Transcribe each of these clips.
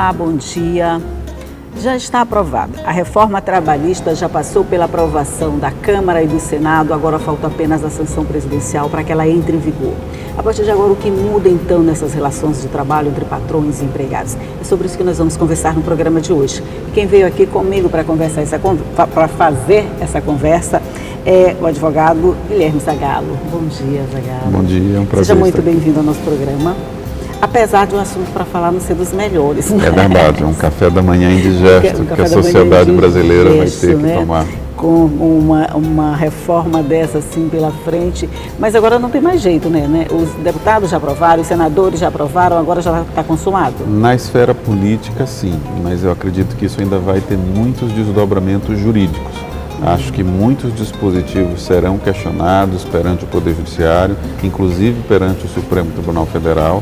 Olá, bom dia. Já está aprovada. A reforma trabalhista já passou pela aprovação da Câmara e do Senado, agora falta apenas a sanção presidencial para que ela entre em vigor. A partir de agora, o que muda então nessas relações de trabalho entre patrões e empregados? É sobre isso que nós vamos conversar no programa de hoje. E quem veio aqui comigo para fazer essa conversa é o advogado Guilherme Zagalo. Bom dia, Zagalo. Bom dia, é um prazer. Seja muito bem-vindo ao nosso programa. Apesar de um assunto para falar não ser dos melhores. É verdade, é um café da manhã indigesto que a sociedade brasileira vai ter que tomar. Com uma reforma dessa assim pela frente, mas agora não tem mais jeito, né? Os deputados já aprovaram, os senadores já aprovaram, agora já está consumado? Na esfera política, sim, mas eu acredito que isso ainda vai ter muitos desdobramentos jurídicos. Acho que muitos dispositivos serão questionados perante o Poder Judiciário, inclusive perante o Supremo Tribunal Federal.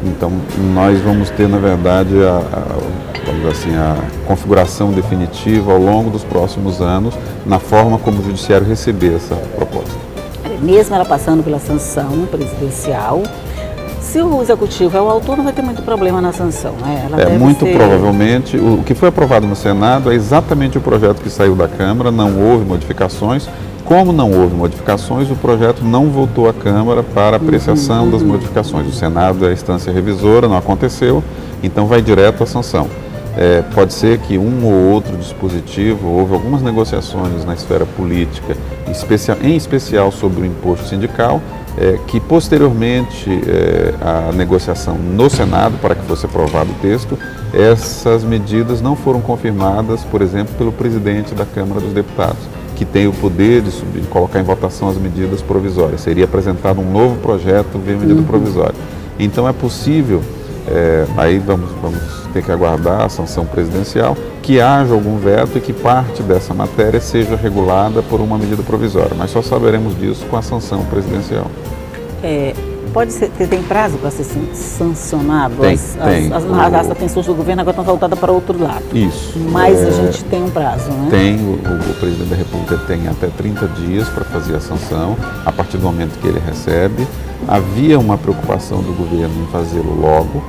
Então, nós vamos ter, na verdade, a configuração definitiva ao longo dos próximos anos, na forma como o Judiciário receber essa proposta. Mesmo ela passando pela sanção presidencial, se o Executivo é o autor, não vai ter muito problema na sanção, né? Provavelmente, o que foi aprovado no Senado é exatamente o projeto que saiu da Câmara, não houve modificações. Como não houve modificações, o projeto não voltou à Câmara para apreciação das modificações. O Senado é a instância revisora, não aconteceu, então vai direto à sanção. Pode ser que um ou outro dispositivo, houve algumas negociações na esfera política, em especial sobre o imposto sindical, que posteriormente à negociação no Senado, para que fosse aprovado o texto, essas medidas não foram confirmadas, por exemplo, pelo presidente da Câmara dos Deputados, que tem o poder de colocar em votação as medidas provisórias. Seria apresentado um novo projeto via medida provisória. Então é possível, aí vamos ter que aguardar a sanção presidencial, que haja algum veto e que parte dessa matéria seja regulada por uma medida provisória, mas só saberemos disso com a sanção presidencial. Pode ser, tem prazo para ser sancionado? Tem. As atenções do governo agora estão voltadas para outro lado. Isso. Mas a gente tem um prazo, né? Tem, o presidente da República tem até 30 dias para fazer a sanção, a partir do momento que ele recebe. Havia uma preocupação do governo em fazê-lo logo,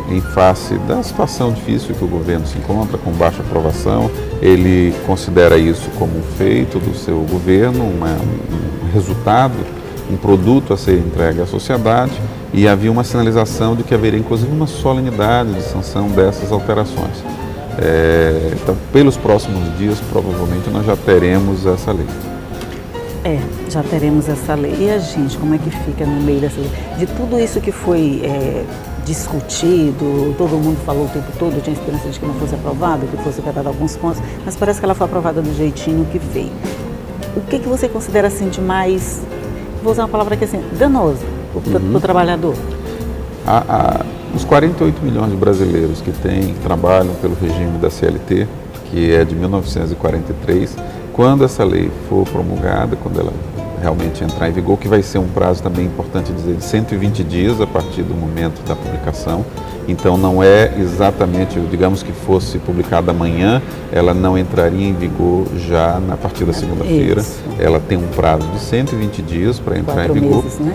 em face da situação difícil que o governo se encontra, com baixa aprovação. Ele considera isso como um feito do seu governo, um resultado, um produto a ser entregue à sociedade, e havia uma sinalização de que haveria inclusive uma solenidade de sanção dessas alterações. Então, pelos próximos dias, provavelmente, nós já teremos essa lei. Já teremos essa lei. E a gente, como é que fica no meio dessa lei? De tudo isso que foi discutido, todo mundo falou o tempo todo, tinha esperança de que não fosse aprovado, que fosse vetado alguns pontos, mas parece que ela foi aprovada do jeitinho que veio. O que você considera assim de mais, vou usar uma palavra aqui assim, danoso para o trabalhador? Os 48 milhões de brasileiros que trabalham pelo regime da CLT, que é de 1943, quando essa lei for promulgada, quando ela realmente entrar em vigor, que vai ser um prazo também importante dizer, de 120 dias a partir do momento da publicação. Então não é exatamente, digamos que fosse publicada amanhã, ela não entraria em vigor já a partir da segunda-feira. Ela tem um prazo de 120 dias para entrar em vigor. 4 meses, né?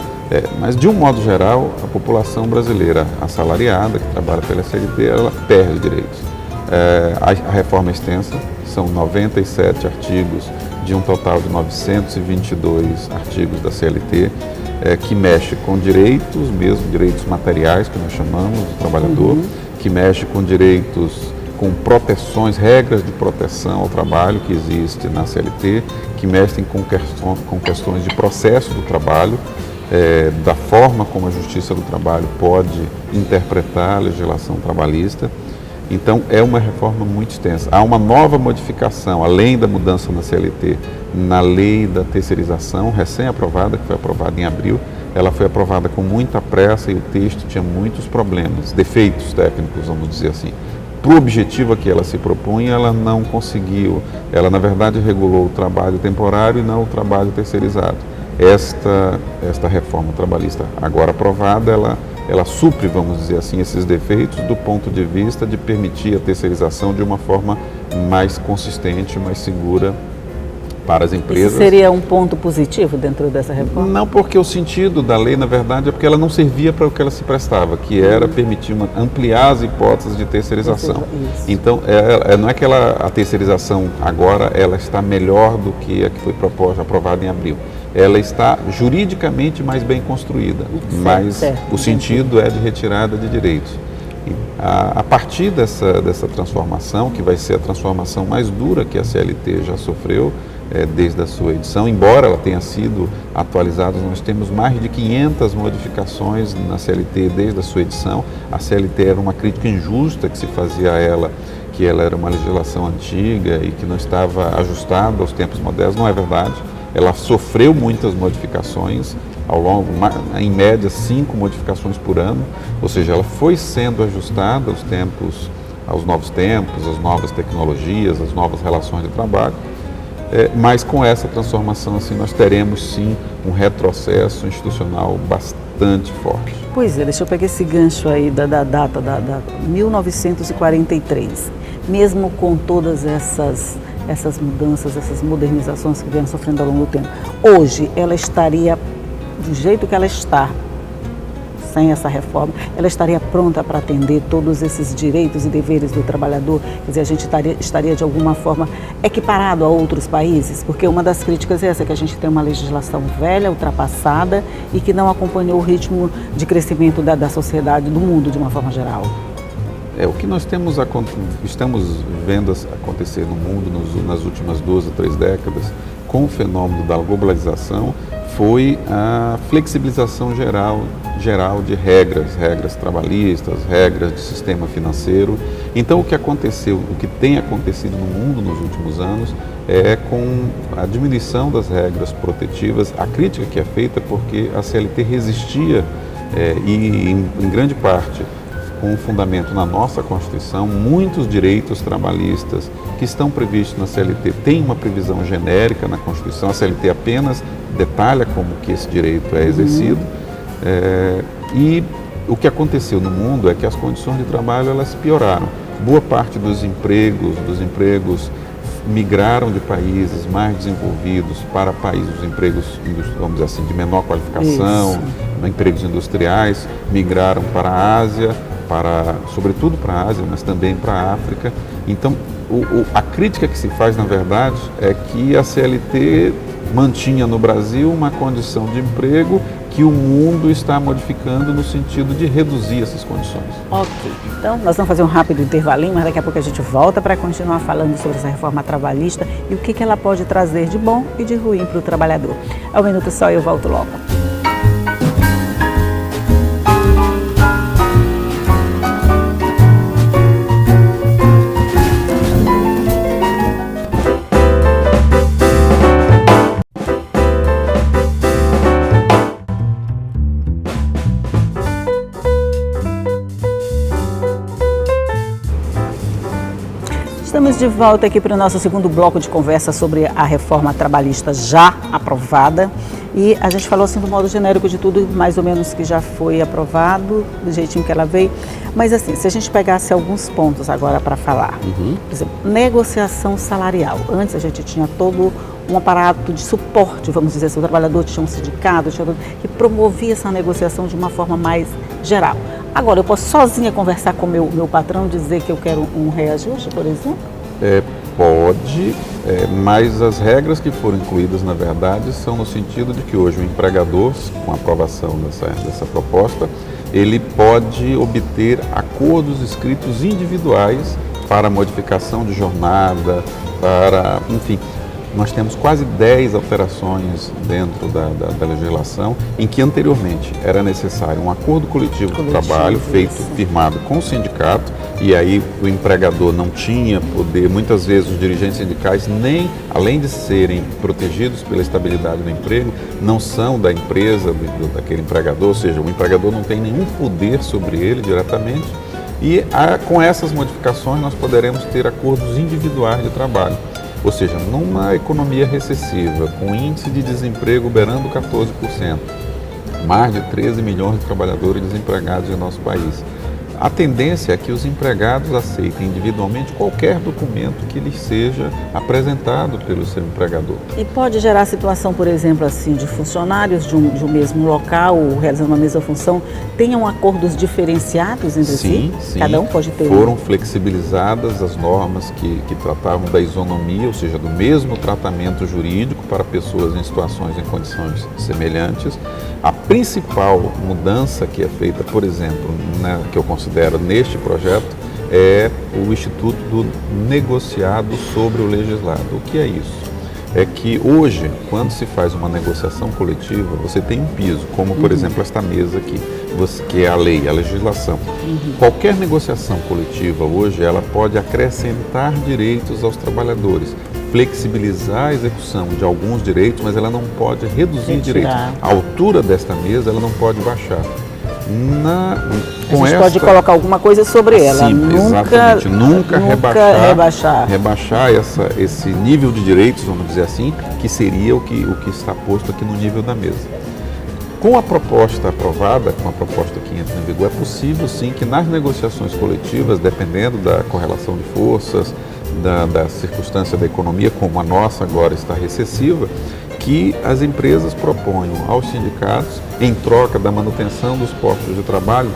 Mas de um modo geral, a população brasileira assalariada, que trabalha pela CLT, ela perde direitos. A reforma é extensa, são 97 artigos de um total de 922 artigos da CLT, que mexe com direitos, mesmo direitos materiais, que nós chamamos do trabalhador, que mexe com direitos, com proteções, regras de proteção ao trabalho que existe na CLT, que mexem com questões de processo do trabalho, da forma como a Justiça do Trabalho pode interpretar a legislação trabalhista. Então, é uma reforma muito extensa. Há uma nova modificação, além da mudança na CLT, na lei da terceirização, recém-aprovada, que foi aprovada em abril. Ela foi aprovada com muita pressa e o texto tinha muitos problemas, defeitos técnicos, vamos dizer assim. Para o objetivo a que ela se propunha, ela não conseguiu. Ela, na verdade, regulou o trabalho temporário e não o trabalho terceirizado. Esta reforma trabalhista agora aprovada, ela supre, vamos dizer assim, esses defeitos do ponto de vista de permitir a terceirização de uma forma mais consistente, mais segura para as empresas. Isso seria um ponto positivo dentro dessa reforma? Não, porque o sentido da lei, na verdade, é porque ela não servia para o que ela se prestava, que era permitir ampliar as hipóteses de terceirização. Isso. Então, não é que a terceirização agora ela está melhor do que a que foi proposta, aprovada em abril. Ela está juridicamente mais bem construída, mas o sentido é de retirada de direitos. A partir dessa transformação, que vai ser a transformação mais dura que a CLT já sofreu, desde a sua edição, embora ela tenha sido atualizada, nós temos mais de 500 modificações na CLT desde a sua edição. A CLT era uma crítica injusta que se fazia a ela, que ela era uma legislação antiga e que não estava ajustada aos tempos modernos. Não é verdade. Ela sofreu muitas modificações ao longo, em média 5 modificações por ano, ou seja, ela foi sendo ajustada aos novos tempos, às novas tecnologias, às novas relações de trabalho. Mas com essa transformação, assim, nós teremos sim um retrocesso institucional bastante forte. Pois é, deixa eu pegar esse gancho aí da data da 1943. Mesmo com todas essas mudanças, essas modernizações que vêm sofrendo ao longo do tempo, hoje ela estaria do jeito que ela está, sem essa reforma, ela estaria pronta para atender todos esses direitos e deveres do trabalhador? Quer dizer, a gente estaria de alguma forma equiparado a outros países? Porque uma das críticas é essa, que a gente tem uma legislação velha, ultrapassada e que não acompanhou o ritmo de crescimento da sociedade, do mundo de uma forma geral. O que nós estamos vendo acontecer no mundo nas últimas 2 ou 3 décadas, com o fenômeno da globalização, foi a flexibilização geral de regras trabalhistas, regras de sistema financeiro. Então, o que tem acontecido no mundo nos últimos anos é com a diminuição das regras protetivas. A crítica que é feita porque a CLT resistia e, em grande parte, com o fundamento na nossa Constituição, muitos direitos trabalhistas que estão previstos na CLT têm uma previsão genérica na Constituição. A CLT apenas detalha como que esse direito é exercido. E o que aconteceu no mundo é que as condições de trabalho elas pioraram. Boa parte dos empregos migraram de países mais desenvolvidos para países, os empregos, vamos dizer assim, de menor qualificação, empregos industriais, migraram para a Ásia, sobretudo para a Ásia, mas também para a África. Então, a crítica que se faz, na verdade, é que a CLT mantinha no Brasil uma condição de emprego que o mundo está modificando no sentido de reduzir essas condições. Ok, então nós vamos fazer um rápido intervalinho, mas daqui a pouco a gente volta para continuar falando sobre essa reforma trabalhista e o que ela pode trazer de bom e de ruim para o trabalhador. É um minuto só e eu volto logo. Estamos de volta aqui para o nosso segundo bloco de conversa sobre a reforma trabalhista já aprovada. E a gente falou assim do modo genérico de tudo, mais ou menos que já foi aprovado, do jeitinho que ela veio. Mas assim, se a gente pegasse alguns pontos agora para falar. Por exemplo, negociação salarial. Antes a gente tinha todo um aparato de suporte, vamos dizer assim, o trabalhador tinha um sindicato, que promovia essa negociação de uma forma mais geral. Agora, eu posso sozinha conversar com o meu patrão, dizer que eu quero um reajuste, por exemplo? Pode, mas as regras que foram incluídas, na verdade, são no sentido de que hoje o empregador, com a aprovação dessa proposta, ele pode obter acordos escritos individuais para modificação de jornada, enfim. Nós temos quase 10 alterações dentro da legislação, em que anteriormente era necessário um acordo coletivo de trabalho firmado com o sindicato, e aí o empregador não tinha poder, muitas vezes os dirigentes sindicais, além de serem protegidos pela estabilidade do emprego, não são da empresa, daquele empregador, ou seja, o empregador não tem nenhum poder sobre ele diretamente, e com essas modificações nós poderemos ter acordos individuais de trabalho. Ou seja, numa economia recessiva, com índice de desemprego beirando 14%, mais de 13 milhões de trabalhadores desempregados em nosso país, A tendência é que os empregados aceitem individualmente qualquer documento que lhes seja apresentado pelo seu empregador. E pode gerar situação, por exemplo, assim, de funcionários de um mesmo local, realizando uma mesma função, tenham acordos diferenciados entre si? Sim. Cada um pode ter Foram flexibilizadas as normas que tratavam da isonomia, ou seja, do mesmo tratamento jurídico para pessoas em situações em condições semelhantes. A principal mudança que é feita, por exemplo, que eu considero neste projeto, é o Instituto do Negociado sobre o Legislado. O que é isso? É que hoje, quando se faz uma negociação coletiva, você tem um piso, como por exemplo esta mesa aqui, que é a lei, a legislação. Qualquer negociação coletiva hoje, ela pode acrescentar direitos aos trabalhadores, flexibilizar a execução de alguns direitos, mas ela não pode reduzir direitos. A altura desta mesa, ela não pode baixar. A gente pode colocar alguma coisa sobre ela, exatamente, nunca rebaixar esse nível de direitos, vamos dizer assim, que seria o que está posto aqui no nível da mesa. Com a proposta aprovada, com a proposta que entra em vigor, é possível sim que nas negociações coletivas, dependendo da correlação de forças, da circunstância da economia, como a nossa agora está recessiva, que as empresas proponham aos sindicatos, em troca da manutenção dos postos de trabalho,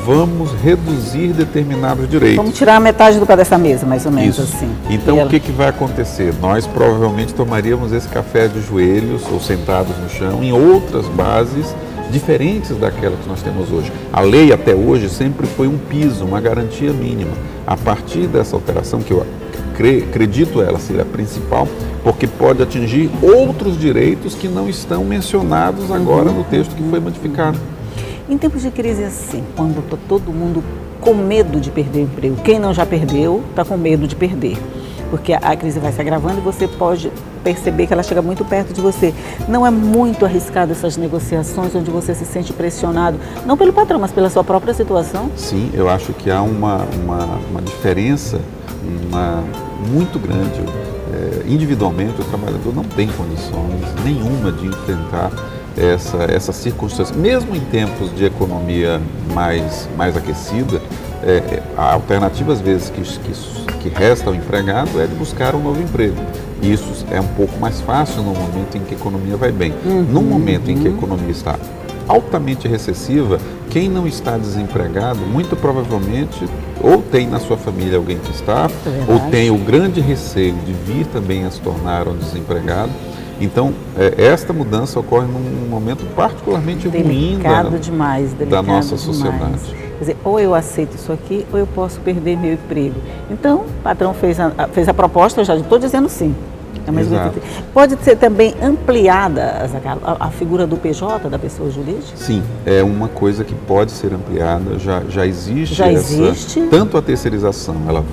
vamos reduzir determinados direitos. Vamos tirar a metade do pé dessa mesa, mais ou menos. Isso. Assim. Então, o que vai acontecer? Nós provavelmente tomaríamos esse café de joelhos ou sentados no chão em outras bases diferentes daquela que nós temos hoje. A lei até hoje sempre foi um piso, uma garantia mínima. A partir dessa alteração, que eu acredito ela ser a principal, porque pode atingir outros direitos que não estão mencionados agora no texto que foi modificado. Em tempos de crise assim, quando está todo mundo com medo de perder o emprego, quem não já perdeu está com medo de perder, porque a crise vai se agravando e você pode perceber que ela chega muito perto de você. Não é muito arriscado essas negociações onde você se sente pressionado, não pelo patrão, mas pela sua própria situação? Sim, eu acho que há uma diferença muito grande. Individualmente, o trabalhador não tem condições nenhuma de enfrentar essa circunstância. Mesmo em tempos de economia mais aquecida, a alternativa, às vezes, que resta ao empregado é de buscar um novo emprego. Isso é um pouco mais fácil no momento em que a economia vai bem. No momento em que a economia está altamente recessiva, quem não está desempregado, muito provavelmente, ou tem na sua família alguém que está, ou tem o grande receio de vir também a se tornar um desempregado. Então, esta mudança ocorre num momento particularmente ruim da nossa sociedade. Quer dizer, ou eu aceito isso aqui, ou eu posso perder meu emprego. Então, o patrão fez a proposta, eu já estou dizendo sim. Pode ser também ampliada a figura do PJ, da pessoa jurídica? Sim, é uma coisa que pode ser ampliada, já existe. Tanto a terceirização ela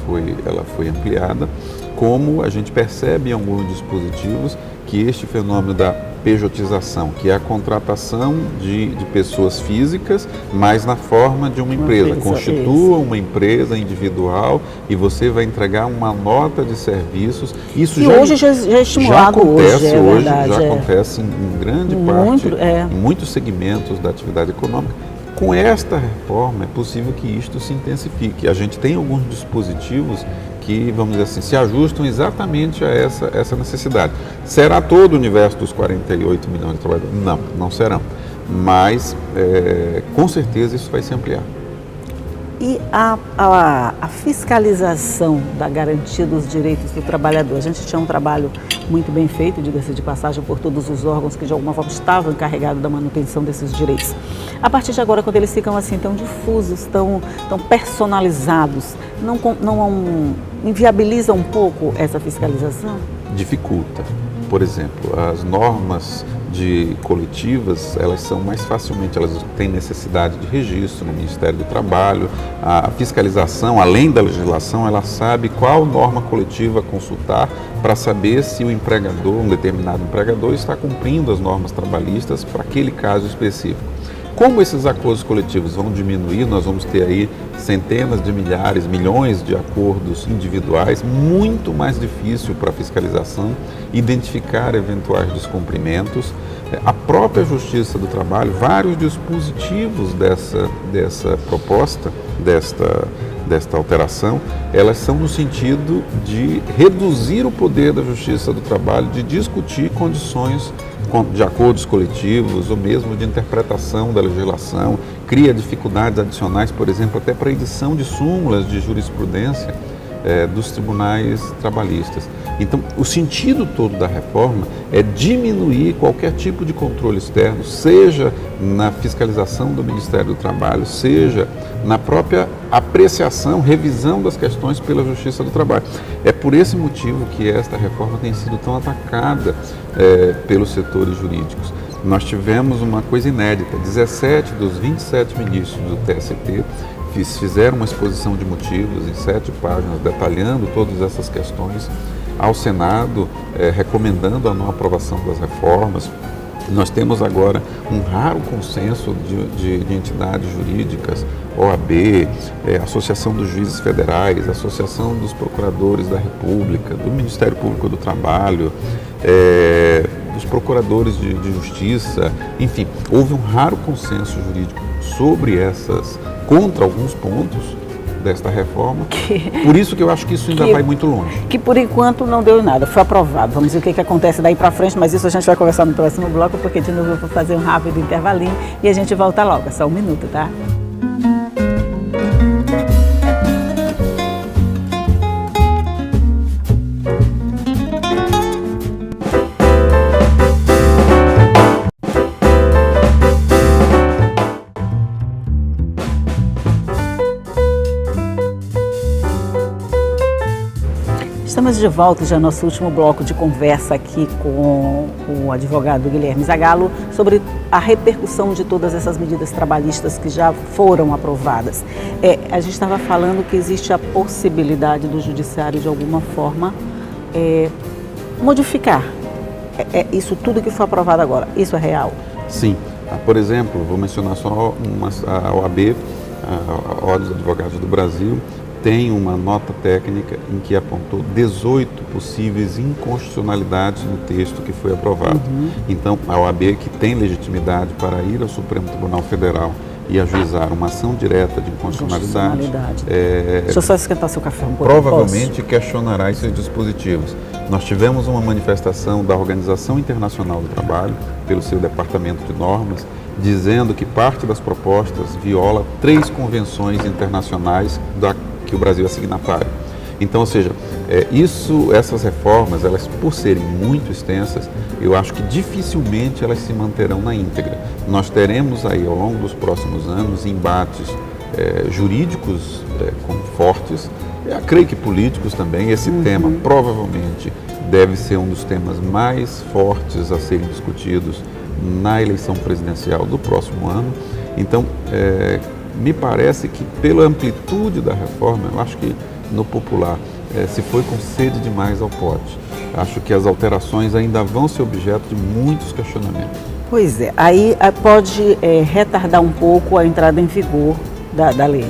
foi ampliada, como a gente percebe em alguns dispositivos que este fenômeno da pejotização, que é a contratação de pessoas físicas, mas na forma de uma empresa. Constitua uma empresa individual e você vai entregar uma nota de serviços. Isso hoje já é estimulado. Já acontece em grande parte, em muitos segmentos da atividade econômica. Com esta reforma é possível que isto se intensifique. A gente tem alguns dispositivos que, vamos dizer assim, se ajustam exatamente a essa necessidade. Será todo o universo dos 48 milhões de trabalhadores? Não serão. Mas, com certeza, isso vai se ampliar. E a fiscalização da garantia dos direitos do trabalhador? A gente tinha um trabalho muito bem feito, diga-se de passagem, por todos os órgãos que de alguma forma estavam encarregados da manutenção desses direitos. A partir de agora, quando eles ficam assim tão difusos, tão personalizados, não inviabiliza um pouco essa fiscalização? Dificulta. Por exemplo, as normas coletivas, elas são mais facilmente, elas têm necessidade de registro no Ministério do Trabalho. A fiscalização, além da legislação, ela sabe qual norma coletiva consultar para saber se o empregador, um determinado empregador, está cumprindo as normas trabalhistas para aquele caso específico. Como esses acordos coletivos vão diminuir, nós vamos ter aí centenas de milhares, milhões de acordos individuais, muito mais difícil para a fiscalização identificar eventuais descumprimentos. A própria Justiça do Trabalho, vários dispositivos dessa proposta, desta alteração, elas são no sentido de reduzir o poder da Justiça do Trabalho, de discutir condições de acordos coletivos ou mesmo de interpretação da legislação, cria dificuldades adicionais, por exemplo, até para a edição de súmulas de jurisprudência dos tribunais trabalhistas. Então, o sentido todo da reforma é diminuir qualquer tipo de controle externo, seja na fiscalização do Ministério do Trabalho, seja na própria apreciação, revisão das questões pela Justiça do Trabalho. É por esse motivo que esta reforma tem sido tão atacada pelos setores jurídicos. Nós tivemos uma coisa inédita, 17 dos 27 ministros do TST fizeram uma exposição de motivos em 7 páginas, detalhando todas essas questões ao Senado, recomendando a não aprovação das reformas. Nós temos agora um raro consenso de entidades jurídicas, OAB, Associação dos Juízes Federais, Associação dos Procuradores da República, do Ministério Público do Trabalho, dos Procuradores de Justiça, enfim, houve um raro consenso jurídico sobre contra alguns pontos desta reforma. Por isso que eu acho que isso ainda vai muito longe. Que por enquanto não deu nada, foi aprovado. Vamos ver o que acontece daí para frente, mas isso a gente vai conversar no próximo bloco, porque de novo eu vou fazer um rápido intervalinho e a gente volta logo, é só um minuto, tá? Estamos de volta já no nosso último bloco de conversa aqui com o advogado Guilherme Zagalo sobre a repercussão de todas essas medidas trabalhistas que já foram aprovadas. A gente estava falando que existe a possibilidade do judiciário de alguma forma modificar isso tudo que foi aprovado agora. Isso é real? Sim. Por exemplo, vou mencionar só a OAB, a Ordem dos Advogados do Brasil, tem uma nota técnica em que apontou 18 possíveis inconstitucionalidades no texto que foi aprovado. Então, a OAB, que tem legitimidade para ir ao Supremo Tribunal Federal e ajuizar uma ação direta de inconstitucionalidade, deixa eu só esquentar seu café um pouco. Provavelmente questionará esses dispositivos. Nós tivemos uma manifestação da Organização Internacional do Trabalho, pelo seu Departamento de Normas, dizendo que parte das propostas viola 3 convenções internacionais que o Brasil é signatário. Então, ou seja, essas reformas, elas por serem muito extensas, eu acho que dificilmente elas se manterão na íntegra. Nós teremos aí ao longo dos próximos anos embates jurídicos fortes, creio que políticos também. Esse tema provavelmente deve ser um dos temas mais fortes a serem discutidos na eleição presidencial do próximo ano. Então, me parece que pela amplitude da reforma, eu acho que no popular se foi com sede demais ao pote. Acho que as alterações ainda vão ser objeto de muitos questionamentos. Pois é, aí pode retardar um pouco a entrada em vigor da lei.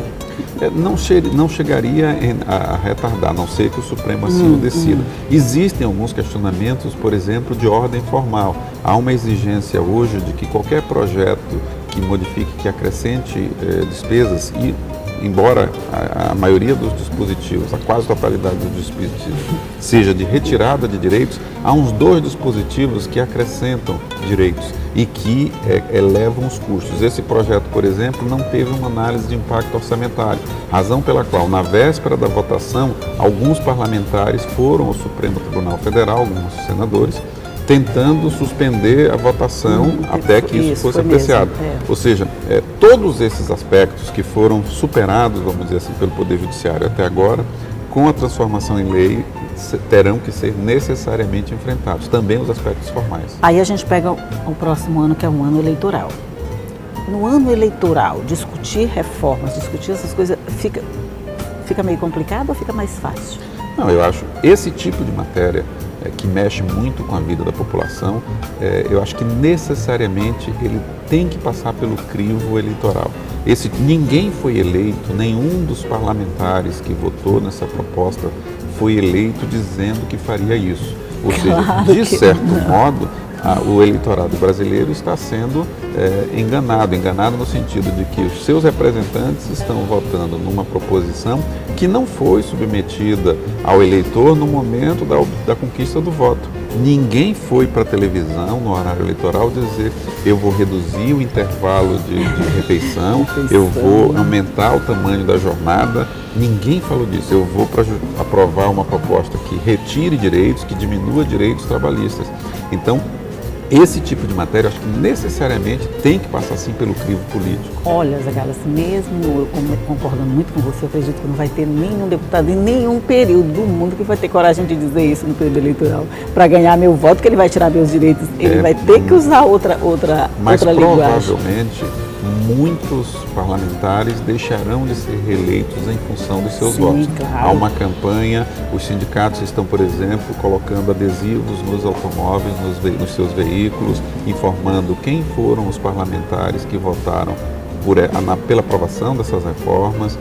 Não chegaria a retardar, a não ser que o Supremo assim o decida. Existem alguns questionamentos, por exemplo, de ordem formal. Há uma exigência hoje de que qualquer projeto que modifique, que acrescente despesas, e embora a maioria dos dispositivos, a quase totalidade dos dispositivos, seja de retirada de direitos, há uns 2 dispositivos que acrescentam direitos e que elevam os custos. Esse projeto, por exemplo, não teve uma análise de impacto orçamentário, razão pela qual, na véspera da votação, alguns parlamentares foram ao Supremo Tribunal Federal, alguns senadores, tentando suspender a votação até que isso fosse apreciado. Ou seja, todos esses aspectos que foram superados, vamos dizer assim, pelo Poder Judiciário até agora, com a transformação em lei, terão que ser necessariamente enfrentados, também os aspectos formais. Aí a gente pega o próximo ano, que é um ano eleitoral. No ano eleitoral, discutir reformas, discutir essas coisas, fica meio complicado ou fica mais fácil? Não, eu acho esse tipo de matéria que mexe muito com a vida da população, eu acho que necessariamente ele tem que passar pelo crivo eleitoral. Ninguém foi eleito, nenhum dos parlamentares que votou nessa proposta foi eleito dizendo que faria isso. Ou seja, de certo modo, o eleitorado brasileiro está sendo enganado no sentido de que os seus representantes estão votando numa proposição que não foi submetida ao eleitor no momento da conquista do voto. Ninguém foi para a televisão no horário eleitoral dizer eu vou reduzir o intervalo de refeição, eu vou aumentar o tamanho da jornada. Ninguém falou disso. Eu vou aprovar uma proposta que retire direitos, que diminua direitos trabalhistas. Então, esse tipo de matéria, acho que necessariamente tem que passar sim pelo crivo político. Olha, Zé Galo, mesmo eu concordando muito com você, eu acredito que não vai ter nenhum deputado em nenhum período do mundo que vai ter coragem de dizer isso no período eleitoral. Para ganhar meu voto, que ele vai tirar meus direitos, ele vai ter que usar outra linguagem. Mas provavelmente muitos parlamentares deixarão de ser reeleitos em função dos seus votos. Claro. Há uma campanha, os sindicatos estão, por exemplo, colocando adesivos nos automóveis, nos seus veículos, informando quem foram os parlamentares que votaram pela aprovação dessas reformas,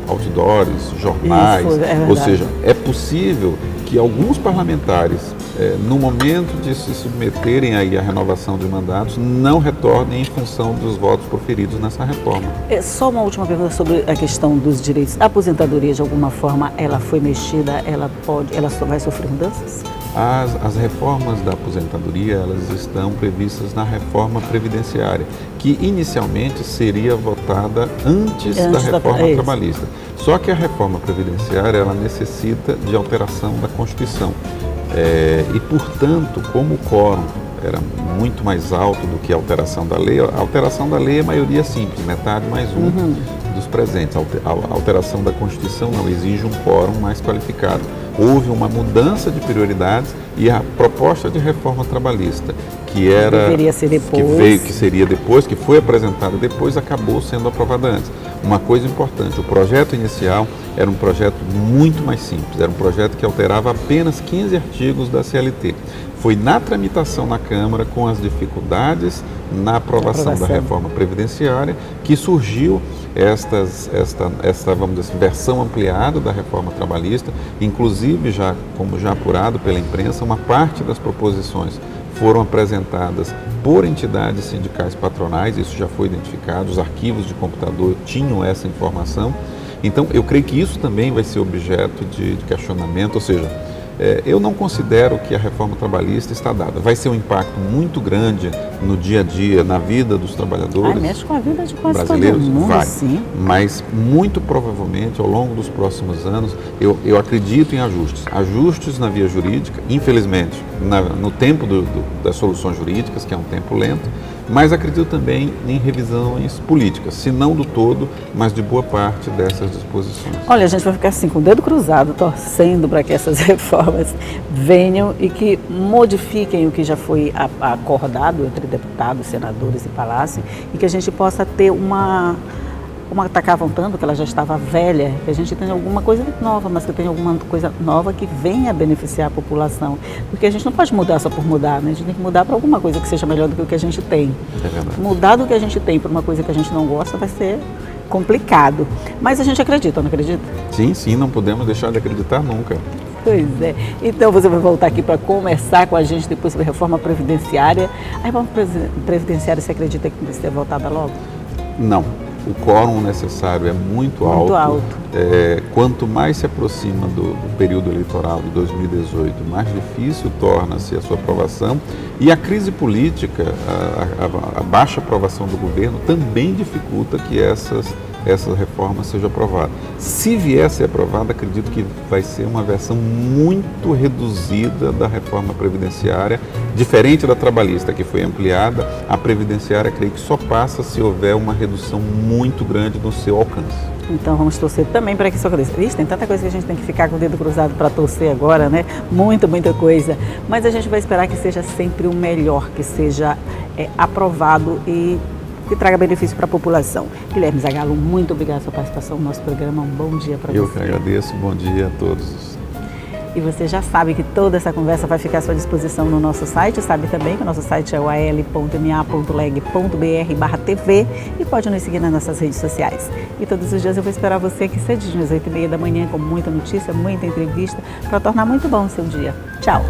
outdoors, jornais. Ou seja, é possível que alguns parlamentares, no momento de se submeterem aí à renovação de mandatos, não retornem em função dos votos proferidos nessa reforma. Só uma última pergunta sobre a questão dos direitos. A aposentadoria, de alguma forma, ela foi mexida, ela vai sofrer mudanças? As reformas da aposentadoria, elas estão previstas na reforma previdenciária, que inicialmente seria votada antes da reforma trabalhista. Só que a reforma previdenciária, ela necessita de alteração da Constituição. E, portanto, como o quórum era muito mais alto do que a alteração da lei é maioria simples, metade mais um dos presentes. A alteração da Constituição não exige um quórum mais qualificado. Houve uma mudança de prioridades e a proposta de reforma trabalhista, que deveria ser depois, que seria depois, que foi apresentada depois, acabou sendo aprovada antes. Uma coisa importante, o projeto inicial era um projeto muito mais simples, era um projeto que alterava apenas 15 artigos da CLT. Foi na tramitação na Câmara, com as dificuldades na aprovação da reforma previdenciária, que surgiu esta vamos dizer assim, versão ampliada da reforma trabalhista, inclusive como já apurado pela imprensa, uma parte das proposições foram apresentadas por entidades sindicais patronais, isso já foi identificado, os arquivos de computador tinham essa informação. Então, eu creio que isso também vai ser objeto de questionamento, ou seja, eu não considero que a reforma trabalhista está dada. Vai ser um impacto muito grande no dia a dia, na vida dos trabalhadores mexe com a vida de quase brasileiros, todo mundo, vai. Sim. Mas muito provavelmente, ao longo dos próximos anos, eu acredito em ajustes na via jurídica, infelizmente, no tempo das soluções jurídicas, que é um tempo lento, mas acredito também em revisões políticas, se não do todo, mas de boa parte dessas disposições. Olha, a gente vai ficar assim com o dedo cruzado, torcendo para que essas reformas venham e que modifiquem o que já foi acordado entre deputados, senadores e palácio, e que a gente possa ter uma está cavantando, que ela já estava velha, que a gente tenha alguma coisa nova, mas que tenha alguma coisa nova que venha beneficiar a população. Porque a gente não pode mudar só por mudar, né? A gente tem que mudar para alguma coisa que seja melhor do que o que a gente tem. É verdade. Mudar do que a gente tem para uma coisa que a gente não gosta vai ser complicado. Mas a gente acredita, não acredita? Sim, não podemos deixar de acreditar nunca. Pois é. Então você vai voltar aqui para conversar com a gente depois sobre a reforma previdenciária. A reforma previdenciária, você acredita que vai ser votada logo? Não. O quórum necessário é muito alto. Quanto mais se aproxima do período eleitoral de 2018, mais difícil torna-se a sua aprovação. E a crise política, a baixa aprovação do governo, também dificulta que essa reforma seja aprovada. Se vier a ser aprovada, acredito que vai ser uma versão muito reduzida da reforma previdenciária, diferente da trabalhista, que foi ampliada. A previdenciária, creio que só passa se houver uma redução muito grande no seu alcance. Então vamos torcer também para que isso aconteça. Tem tanta coisa que a gente tem que ficar com o dedo cruzado para torcer agora, né? Muita coisa. Mas a gente vai esperar que seja sempre o melhor, que seja aprovado e que traga benefício para a população. Guilherme Zagalo, muito obrigada pela sua participação no nosso programa. Um bom dia para você. Eu que agradeço. Bom dia a todos. E você já sabe que toda essa conversa vai ficar à sua disposição no nosso site. Sabe também que o nosso site é o al.ma.leg.br/tv e pode nos seguir nas nossas redes sociais. E todos os dias eu vou esperar você aqui cedinho, às 8h30 da manhã, com muita notícia, muita entrevista, para tornar muito bom o seu dia. Tchau!